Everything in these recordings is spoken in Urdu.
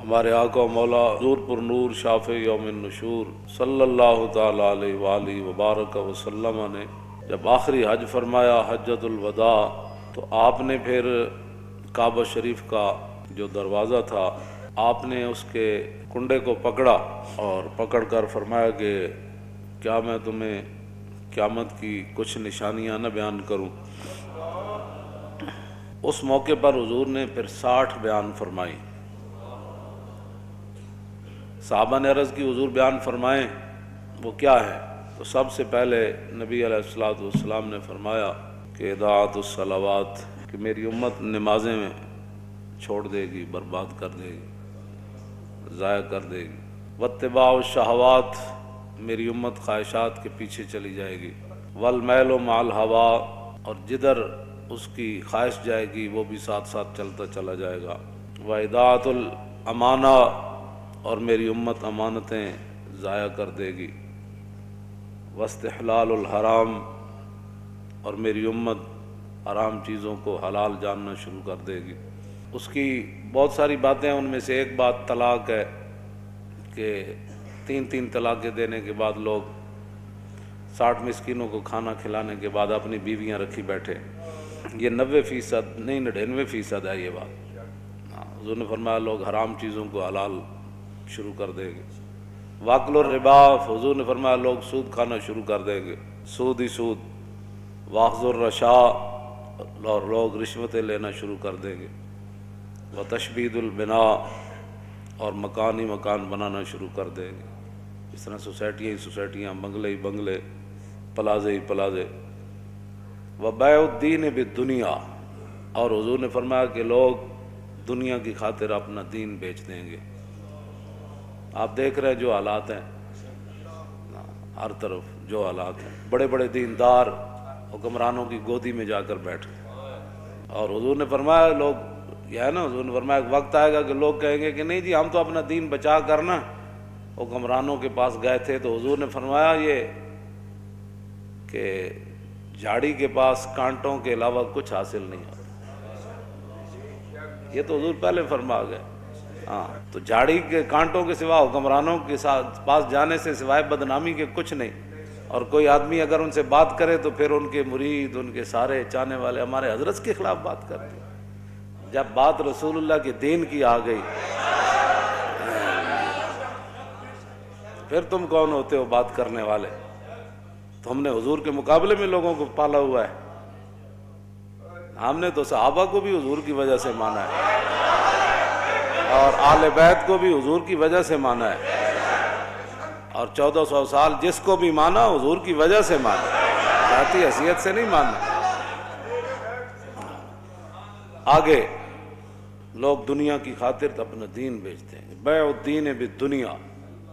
ہمارے آقا و مولا حضور پر نور شافع یوم النشور صلی اللہ تعالی علیہ وآلہ وبارک وسلم نے جب آخری حج فرمایا حجۃ الوداع، تو آپ نے پھر کعبہ شریف کا جو دروازہ تھا آپ نے اس کے کنڈے کو پکڑا اور پکڑ کر فرمایا کہ کیا میں تمہیں قیامت کی کچھ نشانیاں نہ بیان کروں۔ اس موقع پر حضور نے پھر 60 بیان فرمائی۔ صحابہ نے عرض کی حضور بیان فرمائیں وہ کیا ہے؟ تو سب سے پہلے نبی علیہ الصلوۃ والسلام نے فرمایا کہ اضاعت الصلوات، کہ میری امت نمازیں چھوڑ دے گی، برباد کر دے گی، ضائع کر دے گی۔ واتباع الشہوات، میری امت خواہشات کے پیچھے چلی جائے گی۔ والمیل مع الہوا، اور جدھر اس کی خواہش جائے گی وہ بھی ساتھ ساتھ چلتا چلا جائے گا۔ واضاعت الامانہ، اور میری امت امانتیں ضائع کر دے گی۔ واستحلال الحرام، اور میری امت حرام چیزوں کو حلال جاننا شروع کر دے گی۔ اس کی بہت ساری باتیں ہیں، ان میں سے ایک بات طلاق ہے کہ 3 طلاقیں دینے کے بعد لوگ 60 مسکینوں کو کھانا کھلانے کے بعد اپنی بیویاں رکھی بیٹھے۔ یہ 90% نہیں 99% ہے یہ بات۔ حضور نے فرمایا لوگ حرام چیزوں کو حلال شروع کر دیں گے۔ واکل الربا، حضور نے فرمایا لوگ سود کھانا شروع کر دیں گے، سود ہی سود۔ واخذ الرشا، اور لوگ رشوتیں لینا شروع کر دیں گے۔ وتشبید البناء، اور مکان ہی مکان بنانا شروع کر دیں گے۔ اس طرح سوسائٹیاں ہی سوسائٹیاں، بنگلے ہی بنگلے، پلازے ہی پلازے۔ وبیع الدین بالدنیا، اور حضور نے فرمایا کہ لوگ دنیا کی خاطر اپنا دین بیچ دیں گے۔ آپ دیکھ رہے ہیں جو حالات ہیں، ہر طرف جو حالات ہیں، بڑے بڑے دیندار حکمرانوں کی گودی میں جا کر بیٹھے۔ اور حضور نے فرمایا لوگ، یہ ہے نا، حضور نے فرمایا ایک وقت آئے گا کہ لوگ کہیں گے کہ نہیں جی ہم تو اپنا دین بچا کر نا حکمرانوں کے پاس گئے تھے۔ تو حضور نے فرمایا یہ کہ جھاڑی کے پاس کانٹوں کے علاوہ کچھ حاصل نہیں ہوتا۔ یہ تو حضور پہلے فرما گئے۔ ہاں، تو جھاڑی کے کانٹوں کے سوا حکمرانوں کے پاس جانے سے سوائے بدنامی کے کچھ نہیں۔ اور کوئی آدمی اگر ان سے بات کرے تو پھر ان کے مرید، ان کے سارے چاہنے والے ہمارے حضرت کے خلاف بات کرتے ہیں۔ جب بات رسول اللہ کے دین کی آ گئی پھر تم کون ہوتے ہو بات کرنے والے؟ تو ہم نے حضور کے مقابلے میں لوگوں کو پالا ہوا ہے۔ ہم نے تو صحابہ کو بھی حضور کی وجہ سے مانا ہے، اور آل بیت کو بھی حضور کی وجہ سے مانا ہے، اور 1400 سال جس کو بھی مانا حضور کی وجہ سے مانا، ذاتی حیثیت سے نہیں ماننا۔ آگے لوگ دنیا کی خاطر اپنا دین بیچتے ہیں، بیع الدین بالدنیا،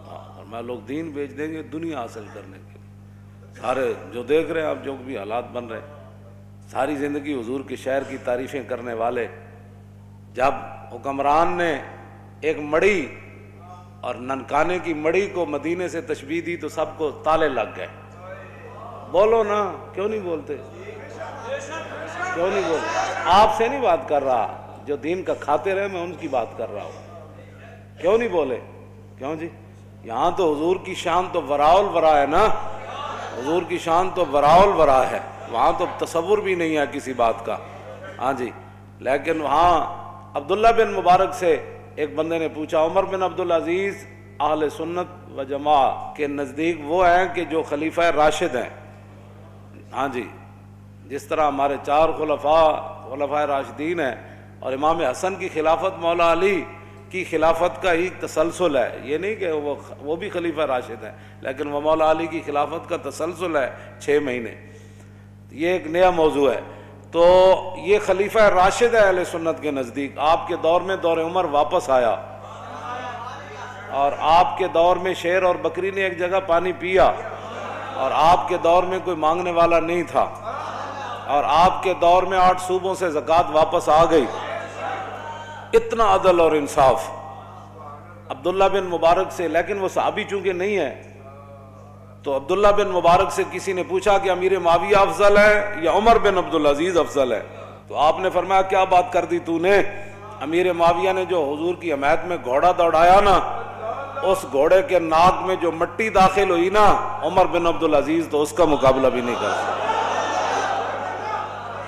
اور میں لوگ دین بیچ دیں گے دنیا حاصل کرنے کے لیے۔ سارے جو دیکھ رہے ہیں آپ، جو بھی حالات بن رہے ہیں، ساری زندگی حضور کے شہر کی تعریفیں کرنے والے، جب حکمران نے ایک مڑی اور ننکانے کی مڑی کو مدینے سے تشبیہ دی تو سب کو تالے لگ گئے۔ بولو نا، کیوں نہیں بولتے؟ کیوں نہیں بولتے؟ آپ سے نہیں بات کر رہا، جو دین کا خاطر ہے میں ان کی بات کر رہا ہوں۔ کیوں نہیں بولے؟ کیوں جی؟ یہاں تو حضور کی شان تو وراء الورا ہے نا، حضور کی شان تو وراء الورا ہے، وہاں تو تصور بھی نہیں ہے کسی بات کا۔ ہاں جی، لیکن وہاں عبداللہ بن مبارک سے ایک بندے نے پوچھا، عمر بن عبدالعزیز اہل سنت و جماعت کے نزدیک وہ ہیں کہ جو خلیفہ راشد ہیں۔ ہاں جی، جس طرح ہمارے 4 خلفاء راشدین ہیں، اور امام حسن کی خلافت مولا علی کی خلافت کا ہی تسلسل ہے، یہ نہیں کہ وہ بھی خلیفہ راشد ہیں، لیکن وہ مولا علی کی خلافت کا تسلسل ہے 6 مہینے۔ یہ ایک نیا موضوع ہے۔ تو یہ خلیفہ راشد ہے اہل سنت کے نزدیک۔ آپ کے دور میں دور عمر واپس آیا، اور آپ کے دور میں شیر اور بکری نے ایک جگہ پانی پیا، اور آپ کے دور میں کوئی مانگنے والا نہیں تھا، اور آپ کے دور میں 8 صوبوں سے زکوٰۃ واپس آ گئی۔ اتنا عدل اور انصاف عبداللہ بن مبارک سے، لیکن وہ صحابی چونکہ نہیں ہے، تو عبداللہ بن مبارک سے کسی نے پوچھا کہ امیر معاویہ افضل ہے یا عمر بن عبدالعزیز افضل ہے؟ تو آپ نے فرمایا کیا بات کر دی تو نے؟ امیر معاویہ نے جو حضور کی حمایت میں گھوڑا دوڑایا نا، اس گھوڑے کے ناک میں جو مٹی داخل ہوئی نا، عمر بن عبدالعزیز تو اس کا مقابلہ بھی نہیں کر سکتا۔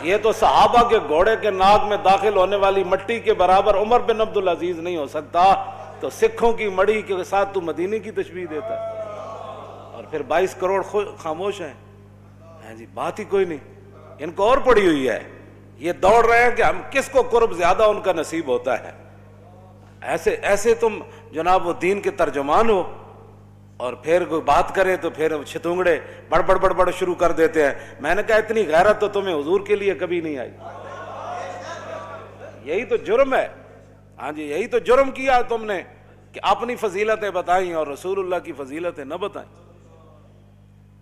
یہ تو صحابہ کے گھوڑے کے ناک میں داخل ہونے والی مٹی کے برابر عمر بن عبدالعزیز نہیں ہو سکتا، تو سکھوں کی مڑی کے ساتھ تو مدینے کی تشبیہ دیتا ہے، اور پھر 22 کروڑ خاموش ہیں جی، بات ہی کوئی نہیں، ان کو اور پڑی ہوئی ہے، یہ دوڑ رہے ہیں کہ ہم کس کو قرب زیادہ ان کا نصیب ہوتا ہے۔ ایسے تم جناب وہ دین کے ترجمان ہو، اور پھر کوئی بات کرے تو پھر چھتونگڑے بڑ شروع کر دیتے ہیں۔ میں نے کہا اتنی غیرت تو تمہیں حضور کے لیے کبھی نہیں آئی، یہی تو جرم ہے، ہاں جی یہی تو جرم کیا تم نے کہ اپنی فضیلتیں بتائیں اور رسول اللہ کی فضیلتیں نہ بتائیں۔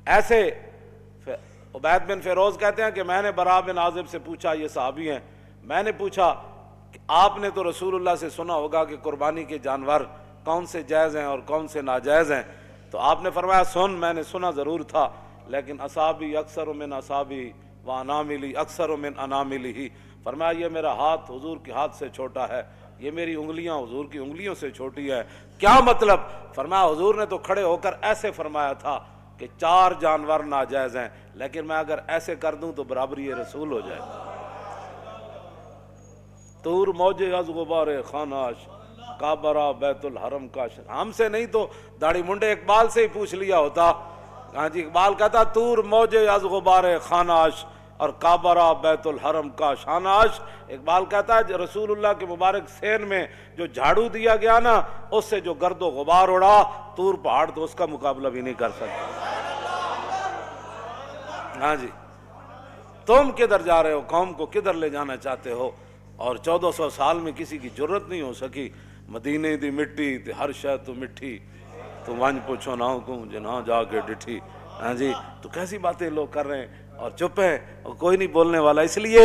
ایسے عبید بن فیروز کہتے ہیں کہ میں نے براء بن عازب سے پوچھا، یہ صحابی ہیں، میں نے پوچھا کہ آپ نے تو رسول اللہ سے سنا ہوگا کہ قربانی کے جانور کون سے جائز ہیں اور کون سے ناجائز ہیں، تو آپ نے فرمایا میں نے سنا ضرور تھا، لیکن اصابی اکثر من اصابی و اناملی اکثر من اناملی، فرمایا یہ میرا ہاتھ حضور کے ہاتھ سے چھوٹا ہے، یہ میری انگلیاں حضور کی انگلیوں سے چھوٹی ہے۔ کیا مطلب؟ فرمایا حضور نے تو کھڑے ہو کر ایسے فرمایا تھا کہ 4 جانور ناجائز ہیں، لیکن میں اگر ایسے کر دوں تو برابری رسول ہو جائے گا۔ طور موجے از غبار خاناش، کعبہ بیت الحرم کاش۔ ہم سے نہیں تو داڑھی منڈے اقبال سے ہی پوچھ لیا ہوتا، ہاں جی اقبال کہتا طور موجے از غبار خاناش اور کعبہ بیت الحرم کا شاناش۔ اقبال کہتا ہے رسول اللہ کے مبارک سین میں جو جھاڑو دیا گیا نا، اس سے جو گرد و غبار اڑا، طور پہاڑ تو اس کا مقابلہ بھی نہیں کر سکتا۔ ہاں جی تم کدھر جا رہے ہو، قوم کو کدھر لے جانا چاہتے ہو؟ اور 1400 سال میں کسی کی جرت نہیں ہو سکی۔ مدینے دی مٹی تے ہر شے تو مٹھی، تو ونج پوچھو نہ کو جناں جا کے ڈٹھی۔ ہاں جی تو کیسی باتیں لوگ کر رہے ہیں اور چپ ہیں اور کوئی نہیں بولنے والا، اس لیے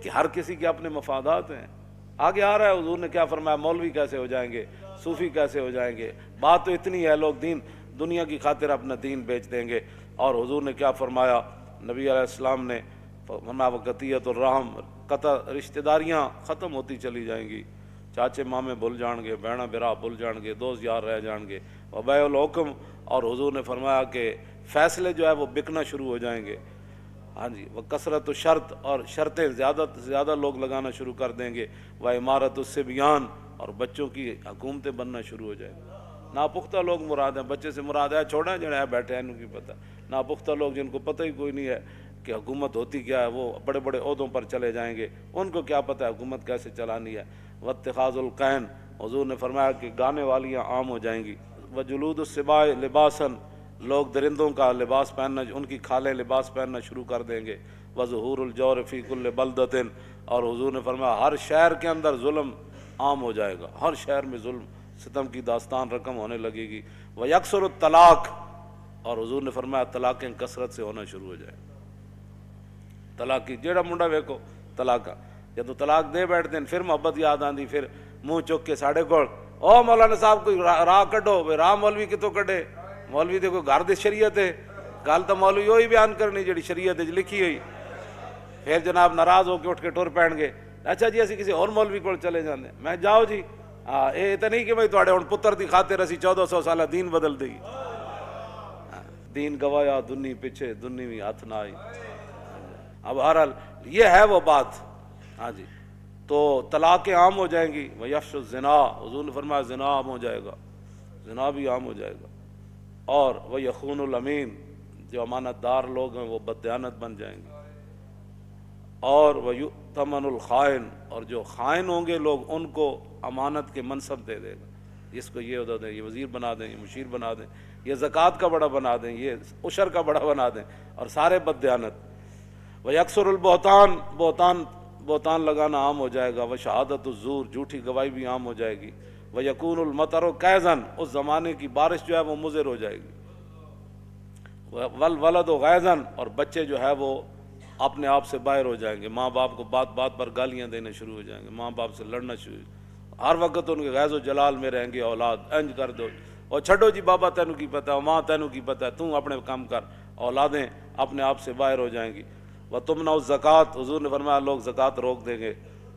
کہ ہر کسی کے اپنے مفادات ہیں۔ آگے آ رہا ہے حضور نے کیا فرمایا، مولوی کیسے ہو جائیں گے، صوفی کیسے ہو جائیں گے، بات تو اتنی ہے، لوگ دنیا کی خاطر اپنا دین بیچ دیں گے۔ اور حضور نے کیا فرمایا، نبی علیہ السلام نے فرمایا وقتیت الرحم، قطع رشتہ داریاں ختم ہوتی چلی جائیں گی، چاچے مامے بھول جان گے، بہنا برا بھول جان گے، دوست یار رہ جان گے، وبیع الحکم، اور حضور نے فرمایا کہ فیصلے جو ہے وہ بکنا شروع ہو جائیں گے۔ ہاں جی وہ کثرت و شرط، اور شرطیں زیادہ سے زیادہ لوگ لگانا شروع کر دیں گے، وہ عمارت الصبیان، اور بچوں کی حکومتیں بننا شروع ہو جائیں گی۔ ناپختہ لوگ مراد ہیں، بچے سے مراد ہے چھوڑیں جڑے ہے بیٹھے ہیں ان کی پتہ، ناپختہ لوگ جن کو پتہ ہی کوئی نہیں ہے کہ حکومت ہوتی کیا ہے، وہ بڑے بڑے عہدوں پر چلے جائیں گے، ان کو کیا پتہ ہے حکومت کیسے چلانی ہے۔ واتخاذ القین، حضور نے فرمایا کہ گانے والیاں عام ہو جائیں گی۔ وجلود السباع لباسا، لوگ درندوں کا لباس پہننا، ان کی کھالیں لباس پہننا شروع کر دیں گے۔ وظہور الجور فی کل بلدۃ، اور حضور نے فرمایا ہر شہر کے اندر ظلم عام ہو جائے گا، ہر شہر میں ظلم ستم کی داستان رقم ہونے لگے گی۔ ویکثر الطلاق، اور حضور نے فرمایا طلاقیں کثرت سے ہونا شروع ہو جائیں، طلاق کی جیڑا منڈا ویکو طلاق، جب تو طلاق دے بیٹھتے ہیں پھر محبت یاد آندی، پھر منہ چک کے ساڑے کول او مولانا صاحب کوئی راہ کڈو، بھئی راہ مولوی کتوں کڈے، مولوی دے کوئی گھر دی شریعت ہے، گل تو مولوی وہی بیان کرنی جڑی شریعت وچ لکھی ہوئی۔ پھر جناب ناراض ہو کے اٹھ کے ٹر پین گے، اچھا جی اسی کسی اور مولوی کول چلے جاندے، میں جاؤ جی، یہ تو نہیں کہ بھائی تواڈے ہن پتر دی خاطر اسی 1400 سالہ دین بدل دئی، دین گوایا دنی پیچھے دنی بھی ہاتھ نہ آئی۔ اب بہرحال یہ ہے وہ بات، ہاں جی تو طلاقیں عام ہو جائیں گی۔ ویفش الزنا، حضور نے فرمایا زنا عام ہو جائے گا، زنا بھی عام ہو جائے گا۔ اور وہ یخون الامین، جو امانت دار لوگ ہیں وہ بددیانت بن جائیں گے۔ اور وہ یؤتمن الخائن، اور جو خائن ہوں گے لوگ ان کو امانت کے منصب دے دے گا، اس کو یہ عہدہ دیں، یہ وزیر بنا دیں، یہ مشیر بنا دیں، یہ زکوٰۃ کا بڑا بنا دیں، یہ عشر کا بڑا بنا دیں، اور سارے بددیانت۔ ویکثر البہتان، بہتان لگانا عام ہو جائے گا۔ وشہادت الزور، جھوٹی گواہی بھی عام ہو جائے گی۔ ویکون المطر کیزن، اس زمانے کی بارش جو ہے وہ مضر ہو جائے گی۔ والولد غیظن، اور بچے جو ہے وہ اپنے آپ سے باہر ہو جائیں گے، ماں باپ کو بات بات پر گالیاں دینے شروع ہو جائیں گے، ماں باپ سے لڑنا شروع، ہر وقت ان کے غیظ و جلال میں رہیں گے، اولاد انج کر دو، اور چھڈو جی بابا تینوں کی پتہ ہے، ماں تینوں کی پتہ ہے، تم اپنے کام کر، اولادیں اپنے آپ سے باہر ہو جائیں گی۔ وَتُمْنَعُ الزَّکَاۃ، حضور نے فرمایا لوگ زکوٰۃ روک دیں گے۔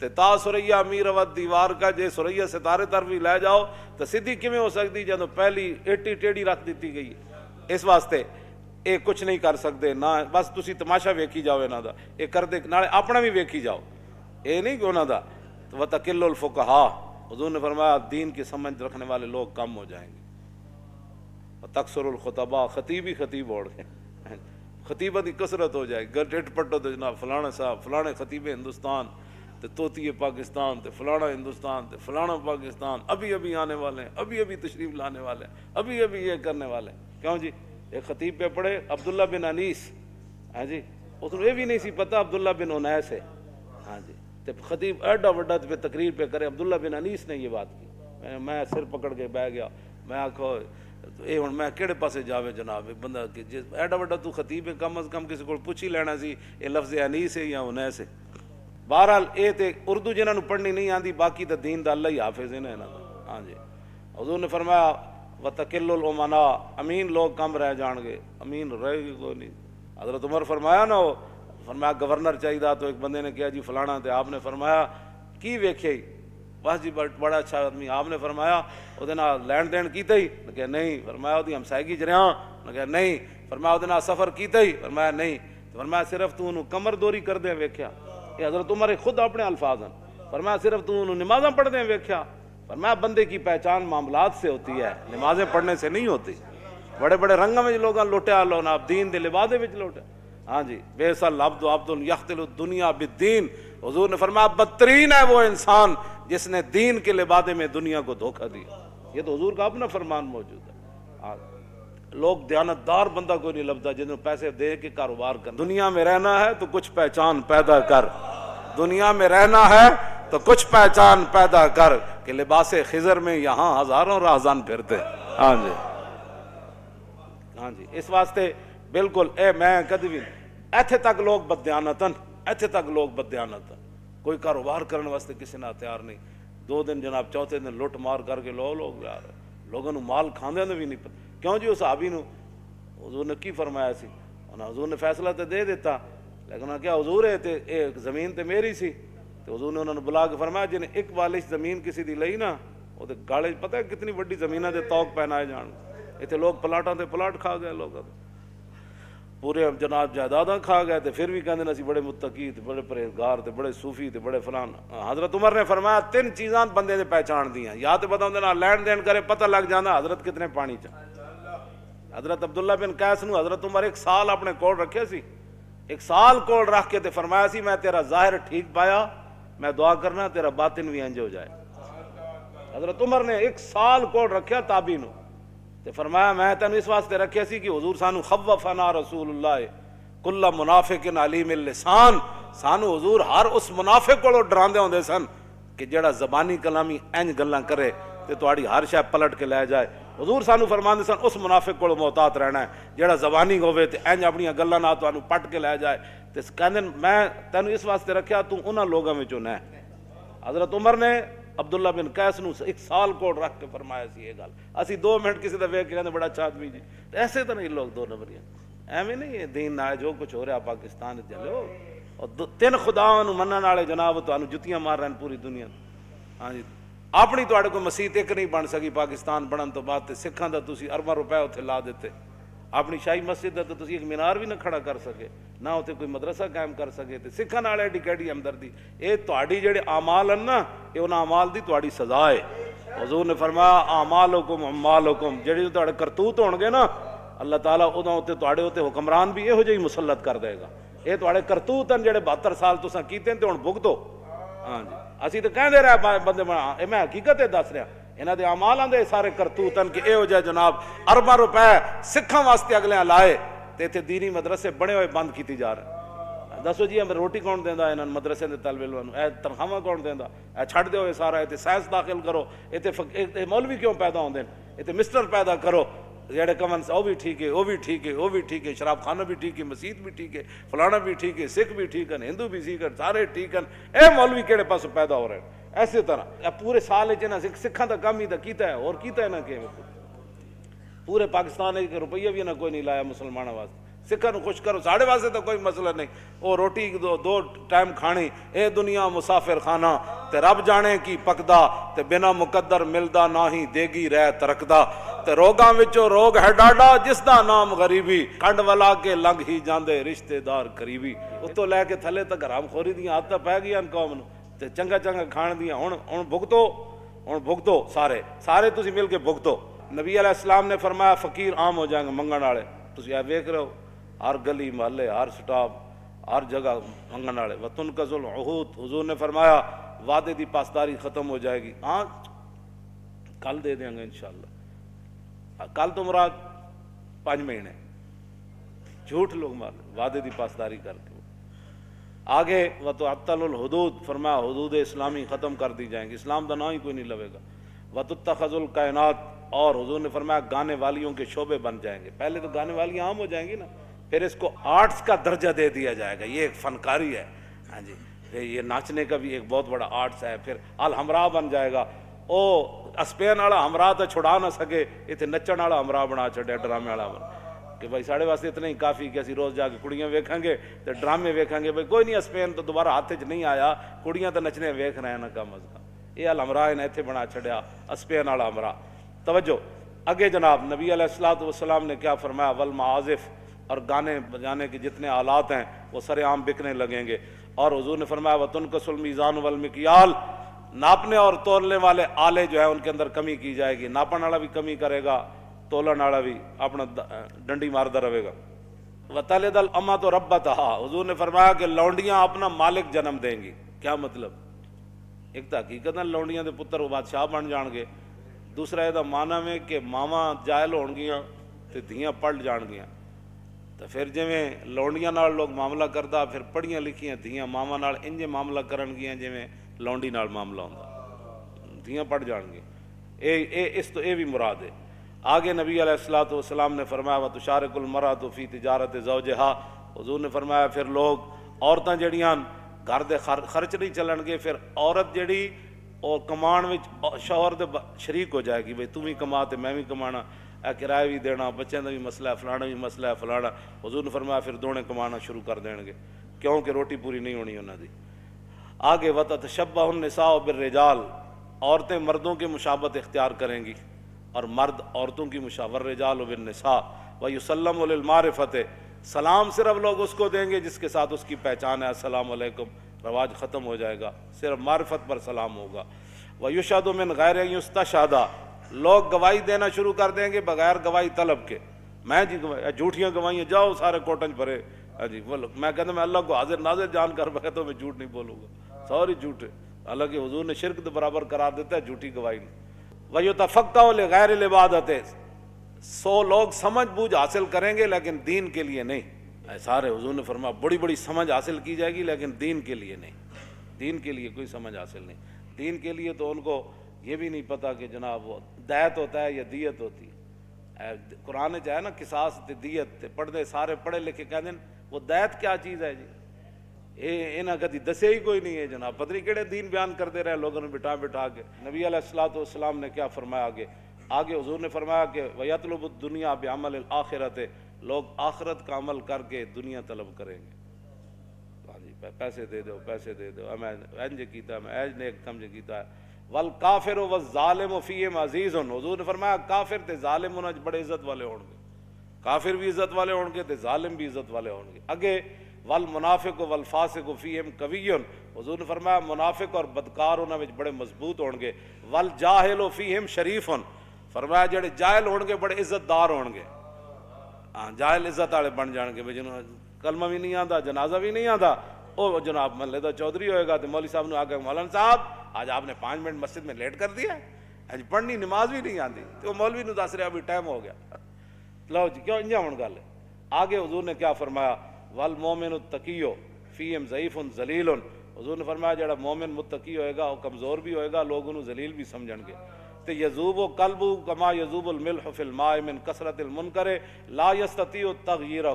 تے تا سریا میر ود دیوار کا جے سریا ستارے طرف بھی لے جاؤ تو سیدھی کیویں ہو سکتی جدوں پہلی ایٹی ٹیڑھی رکھ دیتی گئی ہے۔ اس واسطے یہ کچھ نہیں کر سکتے نہ، بس تسی تماشا ویکھی جاؤ انہاں دا، یہ کر دے نالے اپنا بھی ویکھی جاؤ، یہ نہیں کہ انہاں دا وَتَقِلُّ الْفُقَہَا، حضور نے فرمایا دین کی سمجھ رکھنے والے لوگ کم ہو جائیں گے، وَتَكْثُرُ الْخُطَبَاء، خطیب ہی خطیب اوڑ گئے، خطیبہ دی کثرت ہو جائے گی، ڈٹ پٹو تو جناب فلانا صاحب فلانے خطیب ہندوستان تے طوطی پاکستان تے فلانا ہندوستان تے فلانا پاکستان ابھی ابھی آنے والے ہیں، ابھی ابھی تشریف لانے والے ہیں، ابھی ابھی یہ کرنے والے ہیں۔ کیوں جی؟ ایک خطیب پہ پڑھے عبداللہ بن انیس، ہاں جی، اس کو یہ بھی نہیں سی پتہ عبداللہ بن انیس ہے، ہاں جی، تے خطیب ایڈا وڈا پہ تقریر پہ کرے عبداللہ بن انیس نے یہ بات کی، میں سر پکڑ کے بہ گیا، میں آکھو اے ہن میں کہڑے پاسے جاوے جناب، بندہ جس ایڈا وڈا تو خطیب ہے، کم از کم کسی کو پوچھ ہی لینا سی یہ لفظ انیس ہے یا انیس ہے۔ بہرحال اے تے اردو جنہاں نوں پڑھنی نہیں آندی، باقی تے دین دا اللہ ہی حافظ ہے نا انہاں دا، ہاں جی۔ حضور نے فرمایا وَتَقِلُّ الْأُمَنَاء، امین لوگ کم رہ جان گے، امین رہے گی کوئی نہیں۔ حضرت عمر فرمایا نا، فرمایا گورنر چاہیے، تو ایک بندے نے کہا جی فلانا، تے آپ نے فرمایا کی ویکھے؟ بس جی بڑا اچھا آدمی، آپ نے فرمایا وہ لین دین کیتا ہی؟ نے کہا نہیں۔ فرمایا وہ ہمسائیگی جریاں؟ نے کہا نہیں۔ فرمایا وہ سفر کیتا ہی؟ فرمایا نہیں۔ فرمایا صرف تو انہوں کمر دوری کر دیں ویکھیا؟ یہ حضرت عمر خود اپنے الفاظ ہیں۔ فرمایا صرف تو انہوں نمازاں پڑھ دیں ویکھیا؟ فرمایا بندے کی پہچان معاملات سے ہوتی ہے، نمازیں پڑھنے سے نہیں ہوتی۔ بڑے بڑے رنگوں میں لوگاں لوٹیا لو نا، دین دے لبادے وچ لوٹیا، ہاں جی۔ بئس العبد عبد یختل الدنیا بالدین، حضور نے فرمایا بدترین ہے وہ انسان جس نے دین کے لبادے میں دنیا کو دھوکہ دیا۔ یہ تو حضور کا اپنا فرمان موجود ہے۔ لوگ دیانتدار بندہ کوئی نہیں لبدا جنہوں پیسے دے کے کاروبار کر۔ دنیا میں رہنا ہے تو کچھ پہچان پیدا کر، دنیا میں رہنا ہے تو کچھ پہچان پیدا کر، کہ لباس خضر میں یہاں ہزاروں راہزن پھرتے، ہاں جی، ہاں جی۔ اس واسطے بالکل اے میں کدی بھی ایتھے تک لوگ بددیانتن، ایتھے تک لوگ بددیانتن، کوئی کاروبار کرنے واسطے کسی نہ تیار نہیں۔ 2 دن جناب چوتھے دن لٹ مار کر کے لوگ یار لوگوں نو مال کھاندے نے بھی نہیں پتہ۔ کیوں جی؟ اس صحابی نو حضور نے کی فرمایا سی؟ حضور نے فیصلہ تو دے دیتا، لیکن کیا حضور ہے تے اے زمین تے میری سی، تو حضور نے انہوں نے بلا کے فرمایا جن ایک بالش زمین کسی دی لئی نا، وہ تے گاڑے پتہ ہے کتنی بڑی زمیناں دے توق پہنائے جان، ایتھے لوگ پلاٹاں تے پلاٹ کھا گئے، لوگ پورے جناب جائیداداں کھا گئے، تے پھر بھی کہندے نے اسی بڑے متقی تے بڑے پرہیزگار تے بڑے صوفی تے بڑے فلان۔ حضرت عمر نے فرمایا 3 چیزاں بندے نے پہچان دیاں، یا تے بندہ نہ لین دین کرے پتہ لگ جانا حضرت کتنے پانی چ۔ حضرت عبداللہ بن قیس نو حضرت عمر 1 سال اپنے کول رکھے سی، 1 سال کول رکھ کے تے فرمایا سی میں تیرا ظاہر ٹھیک پایا، میں دعا کرنا تیرا باطن بھی انج ہو جائے۔ حضرت عمر نے 1 سال کول رکھیا تابعی نو، تے فرمایا میں تینوں اس واسطے رکھیا سی کہ حضور سانو خوفنا رسول اللہ کل منافق علیم اللسان، سانو حضور ہر اس منافق کو ڈراندے ہوندے سن کہ جڑا زبانی کلامی انج گلاں کرے تے تہاڈی ہر شے پلٹ کے لے جائے۔ حضور سانو فرماندے سن اس منافق کو محتاط رہنا ہے جڑا زبانی ہوے تے انج اپنی گلاں نال تانوں پٹ کے لے جائے، تے کہندے میں تینوں اس واسطے رکھیا تو انہاں لوگاں وچوں نہ۔ حضرت عمر نے عبداللہ بن قیس نو 1 سال کو رکھ کے فرمایا سی یہ گل۔ اسی 2 منٹ کسی دا ویکھ کے کہندے بڑا اچھا آدمی جی، ایسے تو نہیں لوگ 2 نمبریاں، ایویں نہیں ہے دین نہ جو کچھ ہو رہا پاکستان چلو، اور 3 خداواں نو منن والے جناب تانوں جتیاں مار رہے پوری دنیا، ہاں جی۔ اپنی تواڈے کوئی مسجد ایک نہیں بن سکی پاکستان بنن تو بعد، تے سکھاں دا تسی ارباں روپے اتھے لا دیتے، اپنی شاہی مسجد دا تو تسی ایک مینار بھی نہ کھڑا کر سکے، نہ اتھے کوئی مدرسہ قائم کر سکے، تے سکھاں نال ایڈی کیڑی ہمدردی۔ اے تہاڈی جڑے اعمال ہیں نا، اے انہاں اعمال دی تہاڈی سزا ہے۔ حضور نے فرمایا اعمالکم اعمالکم، جڑے تہاڈے کرتوت ہون گے نا اللہ تعالیٰ اُداں تے تہاڈے تے حکمران بھی یہو جہی مسلط کر دے گا۔ اے تہاڈے کرتوت ہیں جڑے 72 سال تساں کیتے تے ہن بھگتو، ہاں جی۔ اسی تے کہندے رہے بندے اے میں حقیقت دس رہا، انہاں دے اعمالاں دے سارے کرتوت ہیں کہ یہو جہے جناب ارباں روپے سکھاں واسطے اگلیاں لائے تے اتنے دینی مدرسے بنے ہوئے بند کیتی جا رہے ہیں۔ دسو جی ہمیں روٹی کون دیندا انہاں مدرسے دے طالب علماں، اے تنخواہ کون دیندا؟ اے چھڈ دیو اے سارا، اتنے سائنس داخل کرو، اتنے مولوی کیوں پیدا ہوندے ہیں، اتنے مسٹر پیدا کرو جڑے کمن سے وہ بھی ٹھیک ہے، وہ بھی ٹھیک ہے، وہ بھی ٹھیک ہے، شراب خانہ بھی ٹھیک ہے، مسجد بھی ٹھیک ہے، فلانا بھی ٹھیک ہے، سکھ بھی ٹھیک ہے، ہندو بھی ٹھیک ہے، سارے ٹھیک ہیں۔ اے مولوی کہڑے پاس پیدا ہو رہے ہیں؟ ایسے طرح پورے سال سکھاں دا کام ہی دا کیتا ہے، اور کیتا ہے نہ کہ پورے پاکستان ایک روپیہ بھی نہ کوئی نہیں لایا مسلمانوں واسطے، سکھاں نوں خوش کرو، ساڑے واسطے تو کوئی مسئلہ نہیں، وہ روٹی دو ٹائم کھانی، اے دنیا مسافر خانہ، تے رب جانے کی پکدا، تے بنا مقدر ملدا نہ ہی دیگی رہ ترکدا، تے روگاں وچوں روگ ہے ڈاڈا جس دا نام غریبی، کنڈ ولا کے لنگ ہی جاندے رشتے دار قریبی۔ اتوں لے کے تھلے تک حرام خوری دیاں عادتاں پی گئیاں قوم نوں، تے چنگا چنگا کھان دیاں، ہن بھگتو سارے تسی مل کے بھگتو۔ نبی علیہ السلام نے فرمایا فقیر عام ہو جائیں گے، منگن والے تسی اے ویکھ رہے ہو، ہر گلی محلے ہر سٹاپ ہر جگہ منگن والے۔ وتنقض العہود، حضور نے فرمایا وعدے دی پاسداری ختم ہو جائے گی، ہاں کل دے دیں گے انشاءاللہ، کل تو مراد 5 مہینے، جھوٹ لوگ مار وعدے دی پاسداری کر کے۔ آگے وتعطل الحدود، فرمایا حدود اسلامی ختم کر دی جائیں گی، اسلام دا نام ہی کوئی نہیں لوے گا۔ وتتخذ الکائنات، اور حضور نے فرمایا گانے والیوں کے شعبے بن جائیں گے، پہلے تو گانے والیاں عام ہو جائیں گی نا، پھر اس کو آرٹس کا درجہ دے دیا جائے گا، یہ ایک فنکاری ہے، ہاں جی یہ ناچنے کا بھی ایک بہت بڑا آرٹس ہے۔ پھر الحمراء بن جائے گا، او اسپین والا ہمراہ تو چھڑا نہ سکے، اتنے نچن والا ہمراہ بنا چھڑیا، ڈرامے والا کہ بھائی ساڑے واسطے اتنا ہی کافی کہ اسی روز جا کے کڑیاں ویکھیں گے تو ڈرامے ویکھیں گے، بھائی کوئی نہیں اسپین تو دوبارہ ہاتھ چ نہیں آیا، کڑیاں تو نچنے ویکھ رہے ہیں نا کم از کم، یہ الحمراہ نے اتنے بنا چھڑیا اسپین والا ہمراہ۔ توجہ اگے جناب نبی علیہ الصلوۃ والسلام نے کیا فرمایا، والمعازف، اور گانے بجانے کے جتنے آلات ہیں وہ سر عام بکنے لگیں گے، اور حضور نے فرمایا وتنقص المیزان والمکیال، ناپنے اور تولنے والے آلے جو ہیں ان کے اندر کمی کی جائے گی، ناپن والا بھی کمی کرے گا، تولن والا بھی اپنا ڈنڈی مارتا رہے گا۔ وتلد الامۃ ربتہا، حضور نے فرمایا کہ لونڈیاں اپنا مالک جنم دیں گی۔ کیا مطلب؟ ایک تو حقیقت لونڈیاں دے پتر وہ بادشاہ بن جان گے، دوسرا یہ معنی میں کہ ماواں جائل ہون گیاں تے دھیاں پڑھ جان گیاں، تو پھر جویں لونڈیاں نال لوگ معاملہ کردا، پھر پڑھیاں لکھیاں دھیاں ماواں نال انجے معاملہ کرن گیاں جویں لونڈی نال معاملہ ہوندا، دھیاں پڑھ جان گے، اس تو یہ بھی مراد ہے۔ آگے نبی علیہ الصلوۃ والسلام نے فرمایا وتشارک المرأۃ فی تجارت زوجہا، حضور نے فرمایا پھر لوگ عورتاں جڑیاں گھر دے خرچ نہیں چلن گے، پھر عورت جڑی اور کمان وچ شوہر دے شریک ہو جائے گی، بھئی تم بھی کما تے میں بھی کمانا، اے کرایہ بھی دینا، بچوں کا بھی مسئلہ ہے، فلانا بھی مسئلہ ہے فلانا، حضور نے فرمایا پھر دونے کمانا شروع کر دیں گے، کیونکہ روٹی پوری نہیں ہونی انہاں دی۔ آگے وتتشبہ النساء بالرجال، عورتیں مردوں کی مشابہت اختیار کریں گی اور مرد عورتوں کی مشابہت، والرجال بالنساء ویسلم للمعرفۃ، سلام صرف لوگ اس کو دیں گے جس کے ساتھ اس کی پہچان ہے، السلام علیکم رواج ختم ہو جائے گا، صرف معرفت پر سلام ہوگا۔ وَيُشْهَدُ مِنْ غَيْرِ أَنْ يُسْتَشْهَدَ، لوگ گواہی دینا شروع کر دیں گے بغیر گواہی طلب کے، میں جی جھوٹیاں گواہیاں جاؤ سارے کوٹنج بھرے، جی میں کہتا میں اللہ کو حاضر ناظر جان کر بغیر تو میں جھوٹ نہیں بولوں گا، سوری جھوٹ ہے، حالانکہ حضور نے شرک کے برابر قرار دیتا ہے جھوٹی گواہی نے۔ وَيُتَفَقَّهُ لِغَيْرِ الْعِبَادَةِ، 100 لوگ سمجھ بوجھ حاصل کریں گے لیکن دین کے لیے نہیں، سارے حضور نے فرمایا بڑی بڑی سمجھ حاصل کی جائے گی لیکن دین کے لیے نہیں، دین کے لیے کوئی سمجھ حاصل نہیں، دین کے لیے تو ان کو یہ بھی نہیں پتا کہ جناب وہ دیت ہوتا ہے یا دیت ہوتی ہے، قرآن جو ہے نا قصاص دیت پڑھتے سارے پڑھے لکھے کہہ دیں وہ دیت کیا چیز ہے جی، انہاں کدی دسے ہی کوئی نہیں ہے جناب، پتہ نہیں کہڑے دین بیان کرتے رہے لوگوں نے بٹھا بٹھا کے۔ نبی علیہ الصلوۃ والسلام نے کیا فرمایا آگے حضور نے فرمایا کہ وَيَطْلُبُ الدُّنْيَا بِعَمَلِ الْآخِرَةِ، لوگ آخرت کا عمل کر کے دنیا طلب کریں گے، ہاں جی پیسے دے دو پیسے دے دو، میں انج کیتا میں ایج نیک کم کیتا ہے۔ وَالْكَافِرُ وَالظَّالِمُ فِيهِمْ عَزِيزٌ، حضور نے فرمایا کافر تے ظالم انہاں بڑے عزت والے ہون گے، کافر بھی عزت والے ہون گے تے ظالم بھی عزت والے ہون گے۔ اگے والمنافق والفاسق فیہم قوی، حضور نے فرمایا منافق اور بدکار انہاں وچ بڑے مضبوط ہون گے۔ والجاہل فیہم شریف، فرمایا جڑے جاہل ہون گے بڑے عزت دار ہون گے، ہاں جاہل عزت والے بن جان گے، جنہوں کلمہ بھی نہیں آتا جنازہ بھی نہیں آتا، وہ جناب محلے دا چودھری ہوئے گا تو مولوی صاحب نے آ کے مولانا صاحب آج آپ نے 5 منٹ مسجد میں لیٹ کر دیا ہے، پڑھنی نماز بھی نہیں آتی، تو مولوی نے دس رہا ابھی ٹائم ہو گیا، لو جی کیوں انجا ہون گل ہے۔ آگے حضور نے کیا فرمایا والمومن التقی فیہم ضعیف ذلیل، حضور نے فرمایا جڑا مومن متقی ہوئے گا وہ کمزور بھی ہوئے گا، لوگ انہوں ذلیل بھی سمجھن گے۔ تے یذوب قلبہ کما یذوب الملح فی الماء من کثرت المنکر لا یستطیع تغییرہ،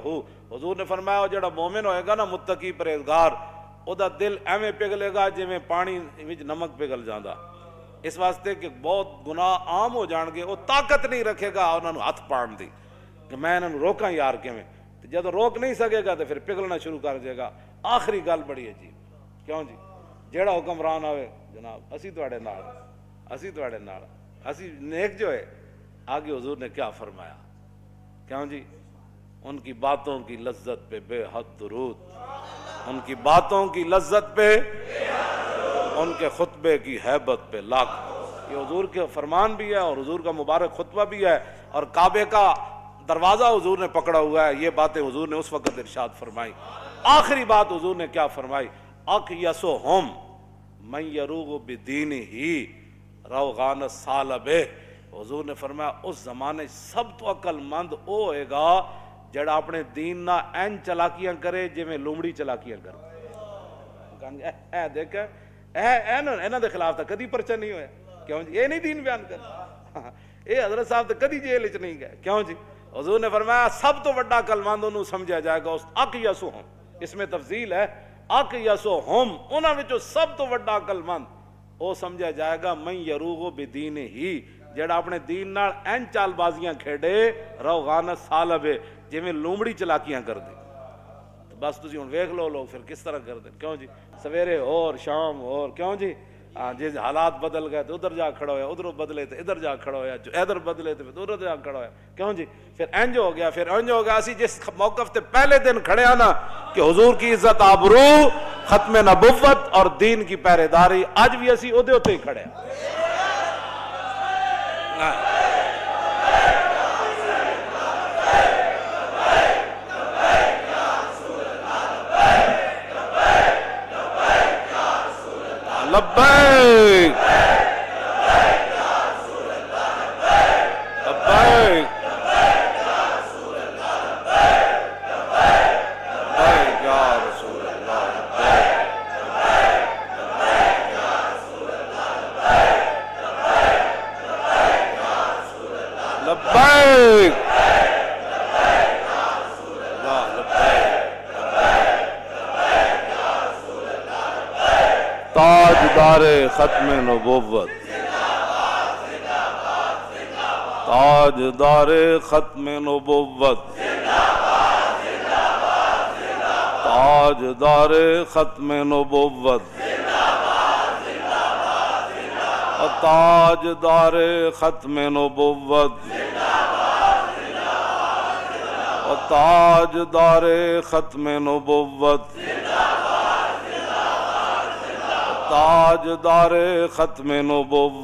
حضور نے فرمایا جڑا مومن ہوئے گا نا متقی پرہیزگار، او دا دل ایویں پگھلے گا جویں پانی وچ نمک پگھل جاندا، اس واسطے کہ بہت گناہ عام ہو جان گے، وہ طاقت نہیں رکھے گا انہاں نوں ہاتھ پاڑن دی کہ میں انہاں نوں روکاں یار کیویں، جب روک نہیں سکے گا تو پھر پگھلنا شروع کر دے گا. آخری گل بڑی عجیب, کیوں جی جیڑا حکمران آوے جناب اسی تواڈے نال, اسی تواڈے نال, اسی نیک جو ہے. آگے حضور نے کیا فرمایا, کیوں جی ان کی باتوں کی لذت پہ بے حد درود, ان کی باتوں کی لذت پہ, ان کے خطبے کی ہیبت پہ لاکھ. یہ حضور کے فرمان بھی ہے اور حضور کا مبارک خطبہ بھی ہے, اور کعبے کا دروازہ حضور نے پکڑا ہوا ہے. یہ باتیں حضور نے اس وقت ارشاد فرمائی. آخری بات حضور نے کیا فرمائی, اقیسہم من یروغ بدینہ روغان الثعلب. حضور نے فرمایا اس زمانے سب تو عقل مند او ہوئے گا جڑا اپنے دین نہ این چلاکیاں کرے جی میں لومڑی چلاکیاں کرے. اے دیکھ اینا دے خلاف تا کدی پرچہ نہیں ہویا, کیوں جی یہ نہیں دین بیان کر, اے حضرت صاحب تے کدی جیل وچ نہیں گئے, کیوں جی حضور نے فرمایا سب تو بڑا عقل مند انہوں سمجھا جائے گا اس اقیسہم, اس میں تفضیل ہے, اقیسہم انہاں وچوں سب تو بڑا عقل مند او سمجھا جائے گا من یروغ بدینہ, جڑا اپنے دین نال این چال بازیاں کھیڑے روغان الثعلب جی میں لومڑی چلاکیاں کر دے. بس تسی ہن ویکھ لو لوگ پھر کس طرح کر دیں, کیوں جی سویرے اور شام اور, کیوں جی جی حالات بدل گئے تو ادھر جا کھڑا ہویا, ادھر بدلے تو ادھر جا کھڑا ہویا, جو ادھر بدلے تو ادھر جا کھڑا ہویا, کیوں جی پھر انج ہو گیا, پھر انج ہو گیا. اسی جس موقف تے پہلے دن کھڑے ہیں نا کہ حضور کی عزت آبرو, ختم نبوت اور دین کی پہرے داری, اج بھی اسی اودے ہوتے ہی کھڑے ہیں. لبیک لبیک تاجدار ختم نبوت, تاجدار ختم نبوت, تاجدار ختم نبوت, تاجدار ختم نبوت, تاجدار ختم نبوت, تاجدار ختم نبوت,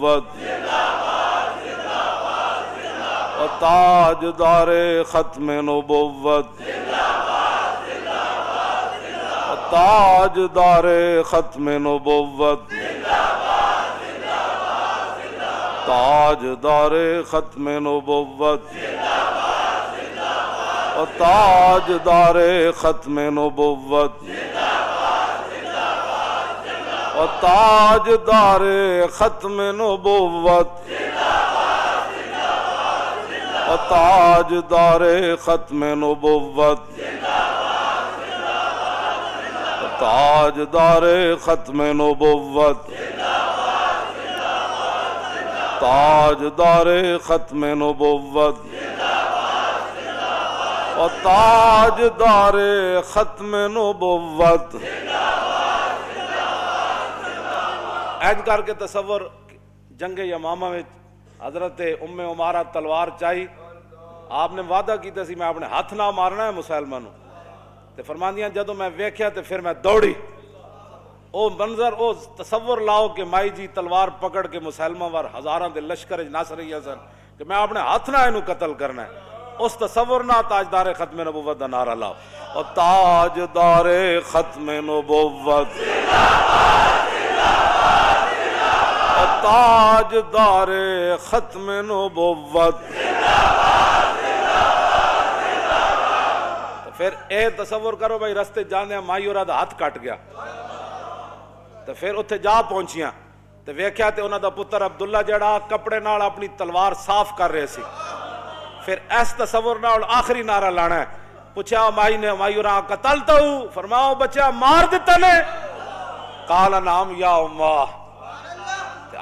تاجدار ختم نبوت, تاجدار ختم نبوت, تاجدار ختم نبوت, تاجدار ختم نبوت, تاجدار ختم نبوت, تاجدار ختم نبوت, تاجدار ختم نبوت, تاجدار ختم نبوت, تاجدار ختم نبوت. اینج کر کے تصور جنگ یمامہ میں حضرت ام عمارہ تلوار چاہی, آپ نے وعدہ کیتا سی میں اپنے ہاتھ نہ مارنا ہے مسلمانوں, تے فرماندیاں جدوں میں ویکھیا تے پھر میں دوڑی. او منظر او تصور لاؤ کہ مائی جی تلوار پکڑ کے مسلمہ وار ہزاراں دے لشکر نس رہی سن کہ میں اپنے ہاتھ نہ اینو قتل کرنا ہے. اس تصور نہ تاجدار ختم نبوت دا نعرہ لاؤ, اور تاجدار ختم نبوت, تاجدار ختم نبوت. پھر اے تصور کرو بھائی رستے جانے مائی اور ہاتھ کٹ گیا, تو پھر اتھے جا پہنچیاں تو ویکھیا تے انہاں دا پتر عبداللہ جڑا کپڑے نال اپنی تلوار صاف کر رہے سی. پھر اس تصور نال آخری نعرہ لانا ہے. پوچھا مائی نے, مائی اور قتلتا ہوں, فرماؤ بچہ مار دیتا نے, قال نعم یا امہ.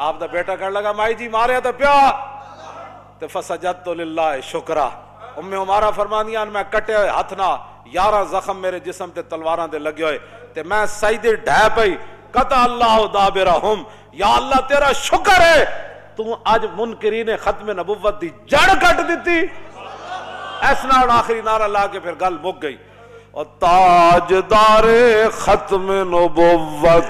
آپ دا بیٹا کہنے لگا مائی جی ماریا تو پیا, تو فسجدت للہ شکرہ, ام عمارہ فرمانیاں میں کٹے ہوئے ہاتھ نہ 11 زخم میرے جسم تے تلواراں دے لگے ہوئے تے میں سجدے ڈھے پئی قطع اللہ دابرہم، یا اللہ تیرا شکر ہے تو اج منکرین ختم نبوت دی جڑ کٹ دیتی۔ اس نال آخری نعرہ لا کے پھر گل مک گئی۔ اور تاجدار ختم نبوت